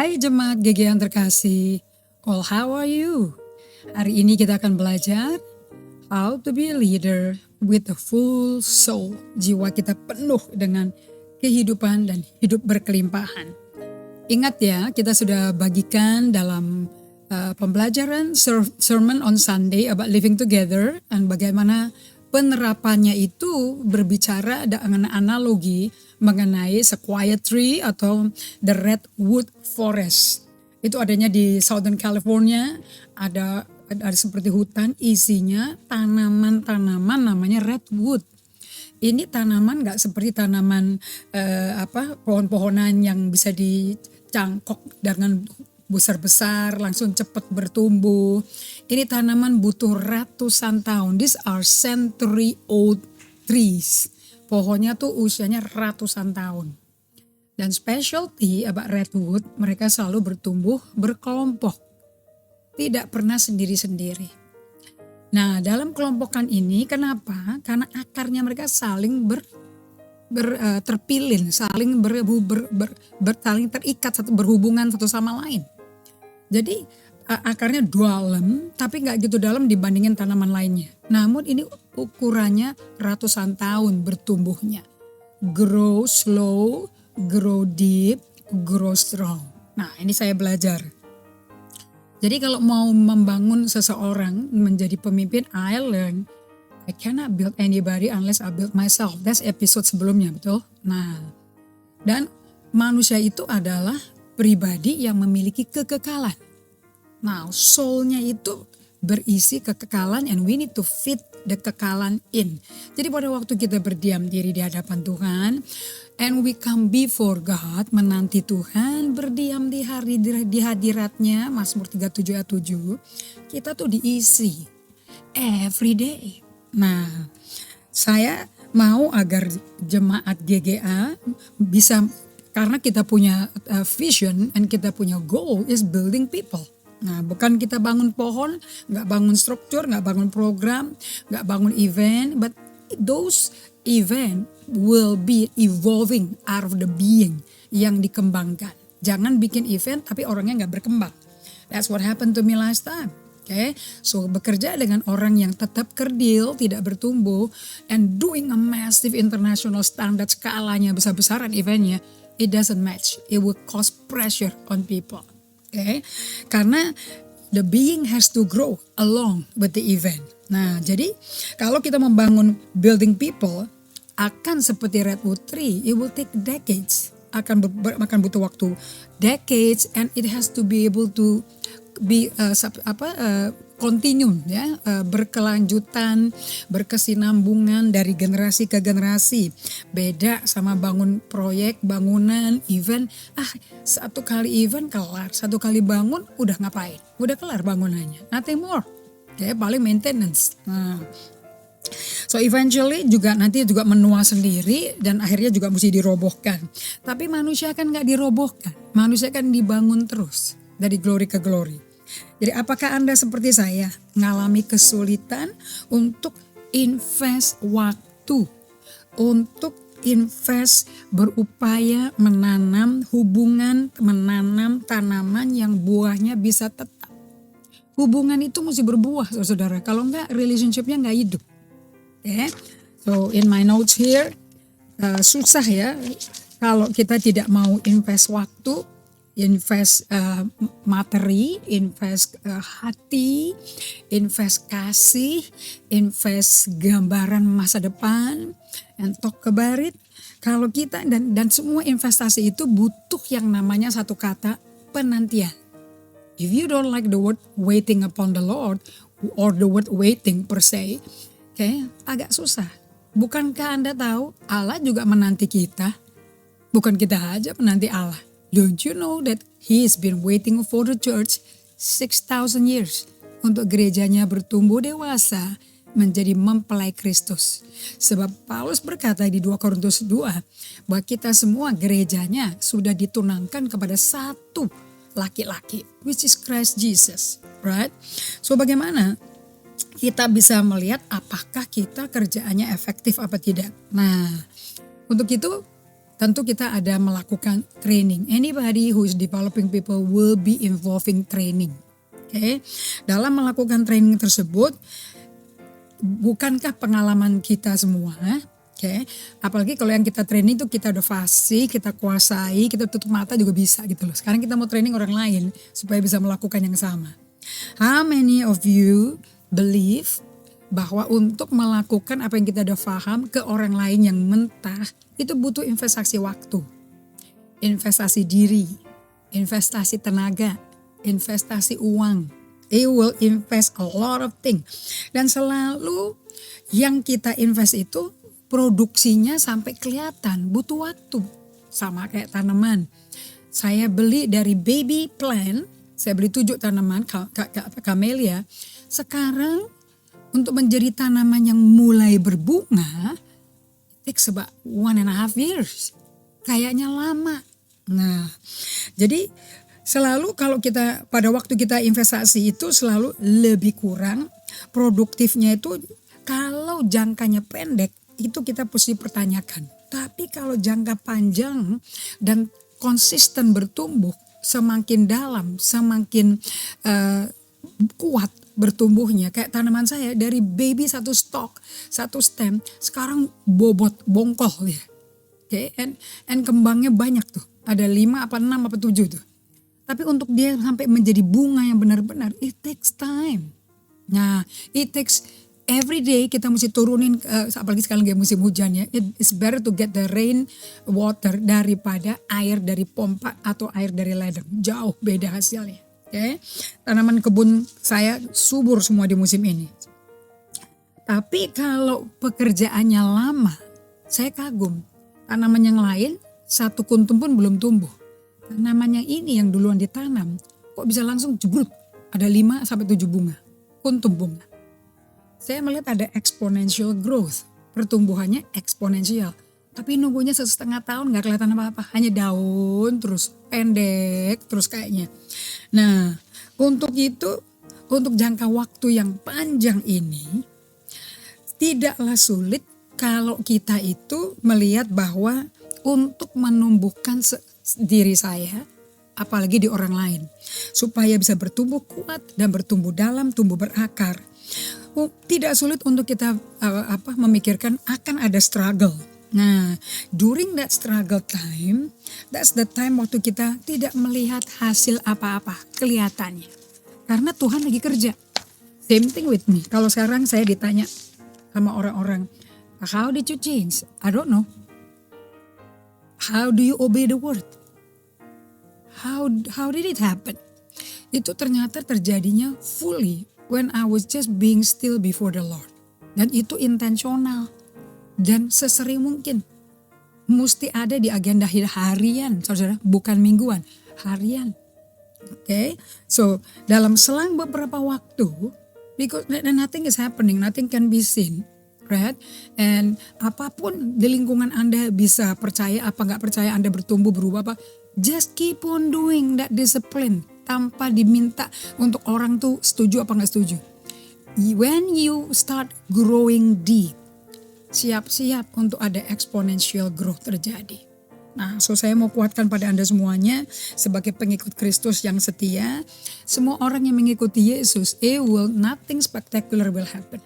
Hai jemaat GG yang terkasih, all how are you? Hari ini kita akan belajar how to be a leader with a full soul. Jiwa kita penuh dengan kehidupan dan hidup berkelimpahan. Ingat ya, kita sudah bagikan dalam pembelajaran sermon on Sunday about living together dan bagaimana penerapannya itu berbicara dengan analogi mengenai sequoia tree atau the redwood forest. Itu adanya di Southern California, ada seperti hutan isinya tanaman-tanaman namanya redwood. Ini tanaman nggak seperti tanaman pohon-pohonan yang bisa dicangkok dengan besar-besar langsung cepat bertumbuh. Ini tanaman butuh ratusan tahun. These are century old trees. Pohonnya tuh usianya ratusan tahun. Dan specialty about redwood, mereka selalu bertumbuh berkelompok. Tidak pernah sendiri-sendiri. Nah, dalam kelompokan ini kenapa? Karena akarnya mereka saling terpilin, saling saling terikat, berhubungan satu sama lain. Jadi akarnya dalam, tapi nggak gitu dalam dibandingin tanaman lainnya. Namun ini ukurannya ratusan tahun bertumbuhnya. Grow slow, grow deep, grow strong. Nah, ini saya belajar. Jadi kalau mau membangun seseorang menjadi pemimpin, I learn I cannot build anybody unless I build myself. That's episode sebelumnya, betul? Nah, dan manusia itu adalah pribadi yang memiliki kekekalan. Nah, soul-nya itu berisi kekekalan and we need to fit the kekekalan in. Jadi pada waktu kita berdiam diri di hadapan Tuhan and we come before God, menanti Tuhan, berdiam di hadiratnya, Mazmur 37 ayat 7, kita tuh diisi every day. Nah, saya mau agar jemaat GGA bisa, karena kita punya vision and kita punya goal is building people. Nah, bukan kita bangun pohon, gak bangun struktur, gak bangun program, gak bangun event, but those event will be evolving out of the being yang dikembangkan. Jangan bikin event tapi orangnya gak berkembang. That's what happened to me last time. Okay, so bekerja dengan orang yang tetap kerdil, tidak bertumbuh, and doing a massive international standard skalanya besar-besaran eventnya, it doesn't match. It will cause pressure on people. Okay, karena the being has to grow along with the event. Nah, jadi kalau kita membangun building people akan seperti redwood tree, it will take decades. Akan butuh waktu decades, and it has to be able to be continue ya, berkelanjutan, berkesinambungan dari generasi ke generasi. Beda sama bangun proyek, bangunan, event. Satu kali event kelar, satu kali bangun udah ngapain? Udah kelar bangunannya. Nothing more. Oke, paling maintenance. Nah, so eventually nanti juga menua sendiri dan akhirnya juga mesti dirobohkan. Tapi manusia kan gak dirobohkan. Manusia kan dibangun terus dari glory ke glory. Jadi apakah Anda seperti saya mengalami kesulitan untuk invest waktu, untuk invest berupaya menanam hubungan, menanam tanaman yang buahnya bisa tetap. Hubungan itu mesti berbuah, saudara. Kalau enggak, relationship-nya enggak hidup. Okay? So in my notes here, susah ya kalau kita tidak mau invest waktu, invest materi, invest hati, invest kasih, invest gambaran masa depan, and talk about it. Kalau kita dan semua investasi itu butuh yang namanya satu kata, penantian. If you don't like the word waiting upon the Lord or the word waiting per se, okay, agak susah. Bukankah Anda tahu Allah juga menanti kita? Bukan kita aja menanti Allah. Don't you know that He has been waiting for the church 6,000 years untuk gerejanya bertumbuh dewasa menjadi mempelai Kristus. Sebab Paulus berkata di 2 Korintus 2 bahwa kita semua gerejanya sudah ditunangkan kepada satu laki-laki, which is Christ Jesus, right? So bagaimana kita bisa melihat apakah kita kerjaannya efektif apa tidak? Nah, untuk itu tentu kita ada melakukan training. Anybody who is developing people will be involving training. Oke. Dalam melakukan training tersebut, bukankah pengalaman kita semua, apalagi kalau yang kita training itu kita udah fasih, kita kuasai, kita tutup mata juga bisa gitu loh. Sekarang kita mau training orang lain supaya bisa melakukan yang sama. How many of you believe bahwa untuk melakukan apa yang kita udah paham ke orang lain yang mentah itu butuh investasi waktu, investasi diri, investasi tenaga, investasi uang. It will invest a lot of things. Dan selalu yang kita invest itu produksinya sampai kelihatan, butuh waktu. Sama kayak tanaman. Saya beli dari baby plant, saya beli 7 tanaman camellia. Sekarang untuk menjadi tanaman yang mulai berbunga, it takes about 1.5 years. Kayaknya lama. Nah, jadi selalu kalau kita pada waktu kita investasi itu selalu lebih kurang produktifnya itu kalau jangkanya pendek itu kita mesti pertanyakan. Tapi kalau jangka panjang dan konsisten bertumbuh semakin dalam, semakin kuat bertumbuhnya. Kayak tanaman saya dari baby satu stalk, satu stem, sekarang bobot, bongkol ya. And kembangnya banyak tuh. Ada 5 apa 6 apa 7 tuh. Tapi untuk dia sampai menjadi bunga yang benar-benar, it takes time. Nah, it takes every day kita mesti turunin, apalagi sekarang lagi musim hujan ya. It's better to get the rain water daripada air dari pompa atau air dari ladang. Jauh beda hasilnya. Tanaman kebun saya subur semua di musim ini. Tapi kalau pekerjaannya lama, saya kagum. Tanaman yang lain, satu kuntum pun belum tumbuh. Tanaman yang ini yang duluan ditanam, kok bisa langsung jebrut. Ada 5 sampai 7 bunga, kuntum bunga. Saya melihat ada exponential growth, pertumbuhannya eksponensial. Tapi nunggunya 1,5 tahun gak kelihatan apa-apa. Hanya daun terus pendek terus kayaknya. Nah untuk itu, untuk jangka waktu yang panjang ini tidaklah sulit kalau kita itu melihat bahwa untuk menumbuhkan diri saya, apalagi di orang lain. Supaya bisa bertumbuh kuat dan bertumbuh dalam, tumbuh berakar. Tidak sulit untuk kita memikirkan akan ada struggle. Nah, during that struggle time, that's the time waktu kita tidak melihat hasil apa-apa kelihatannya. Karena Tuhan lagi kerja. Same thing with me. Kalau sekarang saya ditanya sama orang-orang, how did you change? I don't know. How do you obey the word? How did it happen? Itu ternyata terjadinya fully when I was just being still before the Lord. Dan itu intensional. Dan sesering mungkin. Mesti ada di agenda harian, saudara. Bukan mingguan, harian. So dalam selang beberapa waktu, because nothing is happening, nothing can be seen. Right? And apapun di lingkungan Anda bisa percaya apa gak percaya Anda bertumbuh berubah apa. Just keep on doing that discipline. Tanpa diminta untuk orang tuh setuju apa gak setuju. When you start growing deep, siap-siap untuk ada exponential growth terjadi. Nah, saya mau kuatkan pada Anda semuanya sebagai pengikut Kristus yang setia. Semua orang yang mengikuti Yesus, nothing spectacular will happen.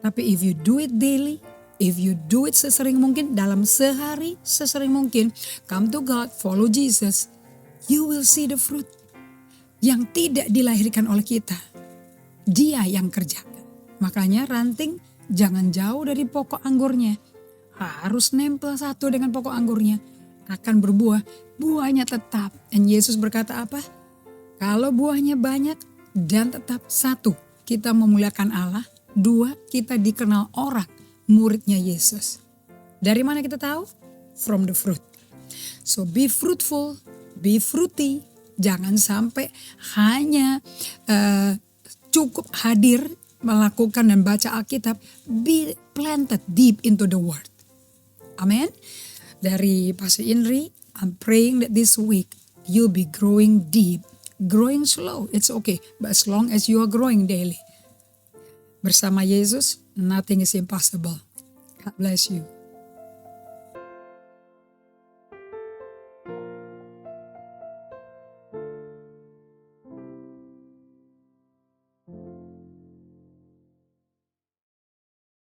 Tapi if you do it daily, if you do it sesering mungkin, dalam sehari sesering mungkin, come to God, follow Jesus, you will see the fruit yang tidak dilahirkan oleh kita. Dia yang kerjakan. Makanya ranting jangan jauh dari pokok anggurnya. Harus nempel satu dengan pokok anggurnya. Akan berbuah, buahnya tetap. Dan Yesus berkata apa? Kalau buahnya banyak dan tetap, 1, kita memuliakan Allah. 2, kita dikenal orang, muridnya Yesus. Dari mana kita tahu? From the fruit. So be fruitful, be fruity. Jangan sampai hanya cukup hadir, melakukan dan baca Alkitab. Be planted deep into the word. Amen. Dari Pastor Indri, I'm praying that this week you'll be growing deep. Growing slow, it's okay. But as long as you are growing daily. Bersama Yesus, nothing is impossible. God bless you.